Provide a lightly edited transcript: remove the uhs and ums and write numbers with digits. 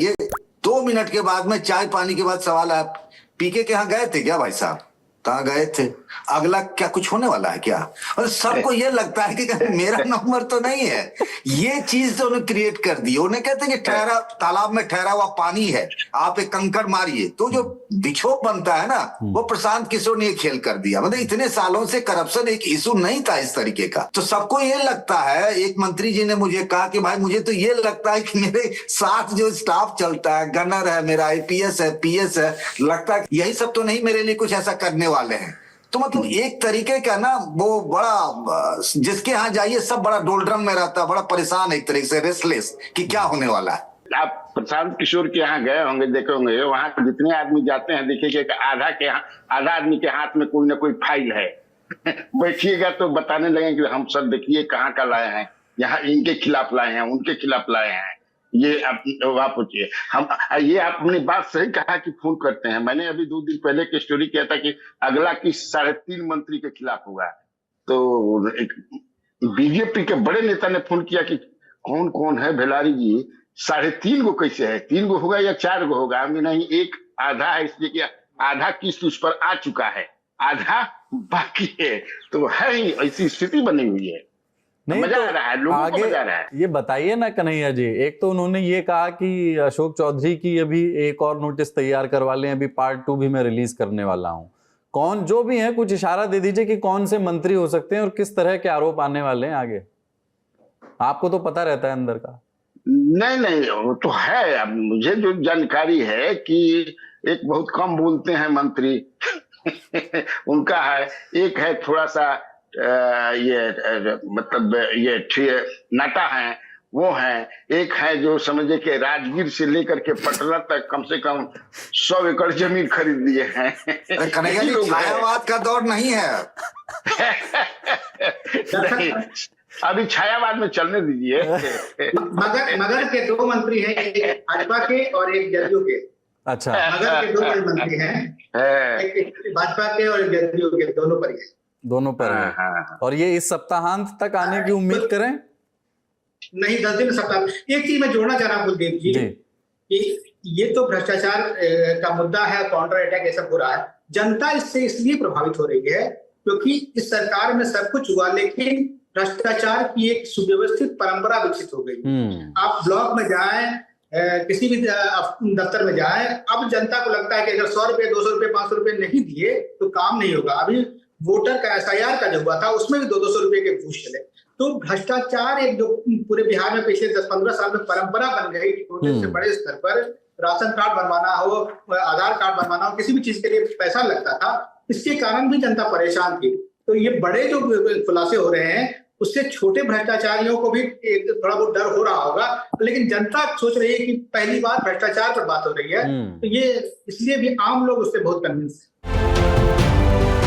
ये 2 मिनट के बाद में चाय पानी के बाद सवाल है, पीके के यहाँ गए थे क्या भाई साहब? कहाँ गए थे? अगला क्या कुछ होने वाला है क्या? और सबको ये लगता है कि मेरा नंबर तो नहीं है। ये चीज तो उन्हें क्रिएट कर दी। उन्हें कहते हैं कि ठहरा तालाब में ठहरा हुआ पानी है, आप एक कंकड़ मारिए, तो जो विक्षोभ बनता है ना, वो प्रशांत किशोर ने खेल कर दिया। मतलब इतने सालों से करप्शन एक इशू नहीं था इस तरीके का। तो सबको ये लगता है, एक मंत्री जी ने मुझे कहा कि भाई मुझे तो ये लगता है कि मेरे साथ जो स्टाफ चलता है, गनर है मेरा, आईपीएस है, पीएस है, लगता है यही सब तो नहीं मेरे लिए कुछ ऐसा करने वाले हैं। तो मतलब एक तरीके का ना वो बड़ा, जिसके यहाँ जाइए सब बड़ा डोलड्रम में रहता है, बड़ा परेशान है एक तरीके से, रेस्टलेस कि क्या होने वाला है। आप प्रशांत किशोर के यहाँ गए होंगे, देखे होंगे, वहां जितने आदमी जाते हैं देखिएगा आधा आदमी के हाथ में कोई ना कोई फाइल है। बैठिएगा तो बताने लगे कि हम सब देखिए कहाँ का लाए हैं, यहाँ इनके खिलाफ लाए हैं, उनके खिलाफ लाए हैं। ये आप पूछिए। हम ये आपने बात सही कहा कि फोन करते हैं। मैंने अभी 2 दिन पहले की स्टोरी किया था कि अगला की 3.5 मंत्री के खिलाफ हुआ। तो एक बीजेपी के बड़े नेता ने फोन किया कि कौन कौन है भेलारी जी, 3.5 गो कैसे है, 3 गो होगा या 4 गो होगा? हमें नहीं, एक आधा है, इसलिए कि आधा किस्त उस पर आ चुका है, आधा बाकी है। तो है ही ऐसी स्थिति बनी हुई है। नहीं मजा तो आ रहा है, लोगों को मजा आ रहा है। ये बताइए ना कन्हैया जी, एक तो उन्होंने ये कहा कि अशोक चौधरी की अभी एक और नोटिस तैयार करवा लें, अभी पार्ट 2 भी मैं रिलीज करने वाला हूं। कौन जो भी है, कुछ इशारा दे दीजिए कि कौन से मंत्री हो सकते हैं और किस तरह के आरोप आने वाले हैं आगे। आपको तो पता रहता है अंदर का। नहीं, वो तो है। अब मुझे जो जानकारी है कि एक बहुत कम बोलते हैं मंत्री उनका है, एक है थोड़ा सा मतलब ये नाटा है, वो है। एक है जो समझे कि राजगीर से लेकर के पटना तक कम से कम 100 एकड़ जमीन खरीद लिए हैं। कन्हैया जी, छायावाद का दौर नहीं है। नहीं, अभी छायावाद में चलने दीजिए। मगर के 2 मंत्री हैं, एक भाजपा के और एक जदयू के। अच्छा, मगर के 2 मंत्री हैं, एक भाजपा के और एक जदयू के, दोनों पर है। दोनों पर है। हाँ। और ये इस सप्ताहांत तक आने की उम्मीद करें? नहीं, 10 दिन सप्ताह। एक चीज मैं जोड़ना चाह रहा हूँ कुलदीप जी, कि ये तो भ्रष्टाचार का मुद्दा है, काउंटर अटैक ये सब हो रहा है। जनता इससे इसलिए प्रभावित हो रही है क्योंकि इस सरकार में सब कुछ हुआ, लेकिन भ्रष्टाचार की एक सुव्यवस्थित परंपरा विकसित हो गई। आप ब्लॉक में जाएं, किसी भी दफ्तर में जाएं, अब जनता को लगता है कि अगर 100 रुपए, 200 रुपए, 500 रुपए नहीं दिए तो काम नहीं होगा। अभी वोटर का SIR का जो हुआ था उसमें भी 200 रुपए के घूस चले। तो भ्रष्टाचार एक जो पूरे बिहार में पिछले 10-15 साल में परंपरा बन गई, छोटे से बड़े स्तर पर राशन कार्ड बनवाना हो, आधार कार्ड बनवाना हो, किसी भी चीज के लिए पैसा लगता था। इसके कारण भी जनता परेशान थी। तो ये बड़े जो खुलासे हो रहे हैं उससे छोटे भ्रष्टाचारियों को भी एक थोड़ा बहुत डर हो रहा होगा, लेकिन जनता सोच रही है कि पहली बार भ्रष्टाचार पर बात हो रही है, तो ये इसलिए भी आम लोग उससे बहुत कन्विंस है।